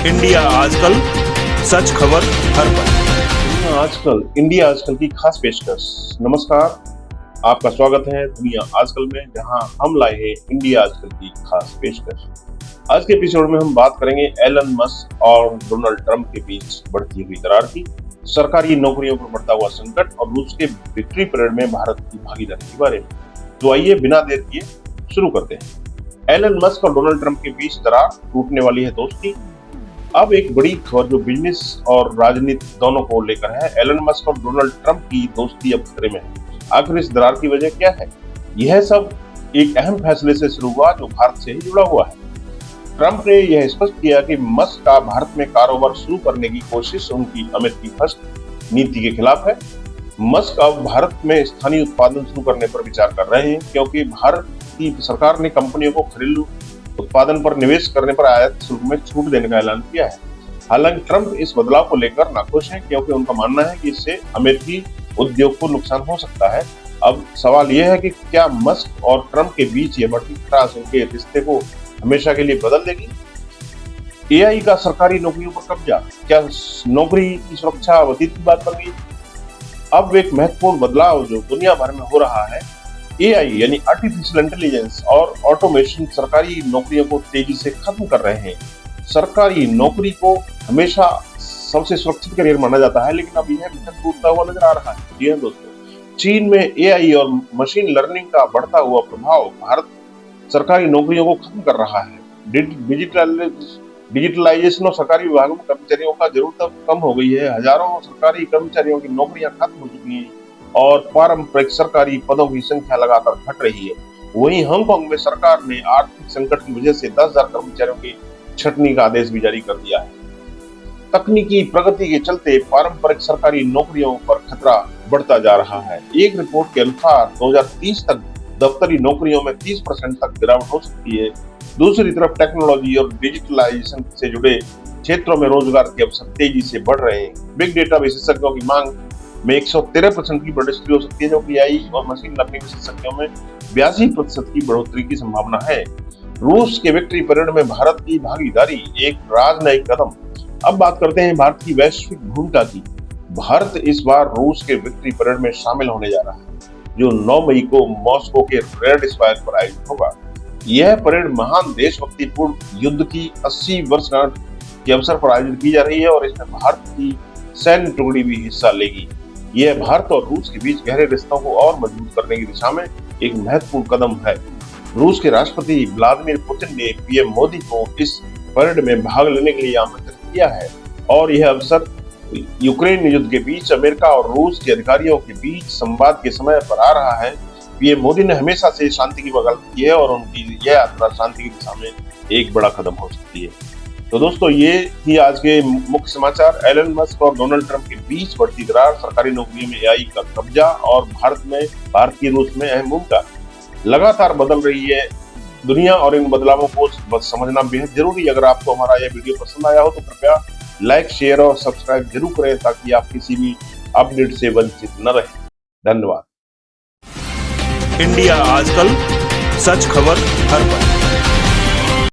India आजकल, सच खबर हर पल। आजकल इंडिया आजकल की खास पेशकश। नमस्कार, आपका स्वागत है दुनिया आजकल में, जहां हम लाए हैं इंडिया आजकल की खास पेशकश। आज के एपिसोड में हम बात करेंगे एलन मस्क और डोनाल्ड ट्रंप के बीच बढ़ती हुई दरार की, सरकारी नौकरियों पर बढ़ता हुआ संकट और रूस के विक्ट्री परेड में भारत की भागीदारी के बारे में। तो आइए बिना देर किए शुरू करते हैं। एलन मस्क और डोनाल्ड ट्रंप के बीच दरार, टूटने वाली है दोस्ती। अब एक बड़ी खबर जो बिजनेस और राजनीति दोनों को लेकर है। एलन मस्क और डोनाल्ड ट्रंप की दोस्ती अब खतरे में है। आखिर इस दरार की वजह क्या है? यह सब एक अहम फैसले से शुरू हुआ जो भारत से ही जुड़ा हुआ है। ट्रंप ने यह स्पष्ट किया कि मस्क का भारत में कारोबार शुरू करने की कोशिश उनकी अमेरिकी फर्स्ट नीति के खिलाफ है। मस्क अब भारत में स्थानीय उत्पादन शुरू करने पर विचार कर रहे हैं, क्योंकि भारत की सरकार ने कंपनियों को घरेलू उत्पादन पर निवेश करने पर आयात शुल्क में छूट देने का ऐलान किया है। हालांकि ट्रंप इस बदलाव को लेकर नाखुश हैं, क्योंकि उनका मानना है कि इससे अमेरिकी उद्योग को नुकसान हो सकता है। अब सवाल यह है कि क्या मस्क और ट्रंप के बीच ये बढ़ती खटास उनके रिश्ते को हमेशा के लिए बदल देगी? एआई का सरकारी नौकरियों पर कब्जा, क्या नौकरी की सुरक्षा अतीत की बात बन गई? अब एक महत्वपूर्ण बदलाव जो दुनिया भर में हो रहा है, एआई यानी आर्टिफिशियल इंटेलिजेंस और ऑटोमेशन सरकारी नौकरियों को तेजी से खत्म कर रहे हैं। सरकारी नौकरी को हमेशा सबसे सुरक्षित करियर माना जाता है, लेकिन अब यह मिशन टूटता हुआ नजर आ रहा है। जी हाँ दोस्तों, चीन में एआई और मशीन लर्निंग का बढ़ता हुआ प्रभाव भारत सरकारी नौकरियों को खत्म कर रहा है। डिजिटलाइजेशन और सरकारी विभागों में कर्मचारियों का जरूरत अब कम हो गई है। हजारों सरकारी कर्मचारियों की नौकरियां खत्म हो चुकी हैं और पारंपरिक सरकारी पदों की संख्या लगातार घट रही है। वहीं हांगकांग में सरकार ने आर्थिक संकट की वजह से 10,000 कर्मचारियों की छटनी का आदेश भी जारी कर दिया है। तकनीकी प्रगति के चलते पारंपरिक सरकारी नौकरियों पर खतरा बढ़ता जा रहा है। एक रिपोर्ट के अनुसार 2030 तक दफ्तरी नौकरियों में 30% तक गिरावट हो सकती है। दूसरी तरफ टेक्नोलॉजी और डिजिटलाइजेशन से जुड़े क्षेत्रों में रोजगार के अवसर तेजी से बढ़ रहे हैं। बिग डेटा विशेषज्ञों की मांग में 113% की बढ़ोतरी हो सकती है, जो कि एआई और मशीन लर्निंग विशेषज्ञों में 82% की बढ़ोतरी की संभावना है। रूस के विक्ट्री परेड में भारत की भागीदारी, एक राजनयिक कदम। अब बात करते हैं भारत की वैश्विक भूमिका की। भारत इस बार रूस के विक्ट्री परेड में शामिल होने जा रहा है, जो 9 मई को मॉस्को के रेड स्क्वायर पर आयोजित होगा। यह परेड महान देशभक्तिपूर्ण युद्ध की 80 वर्षगांठ के अवसर पर आयोजित की जा रही है और इसमें भारत की सैन्य टुकड़ी भी हिस्सा लेगी। यह भारत और रूस के बीच गहरे रिश्तों को और मजबूत करने की दिशा में एक महत्वपूर्ण कदम है। रूस के राष्ट्रपति व्लादिमीर पुतिन ने पीएम मोदी को इस परेड में भाग लेने के लिए आमंत्रित किया है और यह अवसर यूक्रेन युद्ध के बीच अमेरिका और रूस के अधिकारियों के बीच संवाद के समय पर आ रहा है। पीएम मोदी ने हमेशा से शांति की वकालत की है और उनकी यह यात्रा शांति की दिशा में एक बड़ा कदम हो सकती है। तो दोस्तों, ये थी आज के मुख्य समाचार। एलन मस्क और डोनाल्ड ट्रंप के बीच बढ़ती दरार, सरकारी नौकरियों में एआई का कब्जा और भारत की रूस में अहम भूमिका। लगातार बदल रही है दुनिया और इन बदलावों को समझना बेहद जरूरी। अगर आपको हमारा यह वीडियो पसंद आया हो तो कृपया लाइक, शेयर और सब्सक्राइब जरूर करें, ताकि आप किसी भी अपडेट से वंचित न रहें। धन्यवाद। इंडिया आजकल, सच खबर हर पल।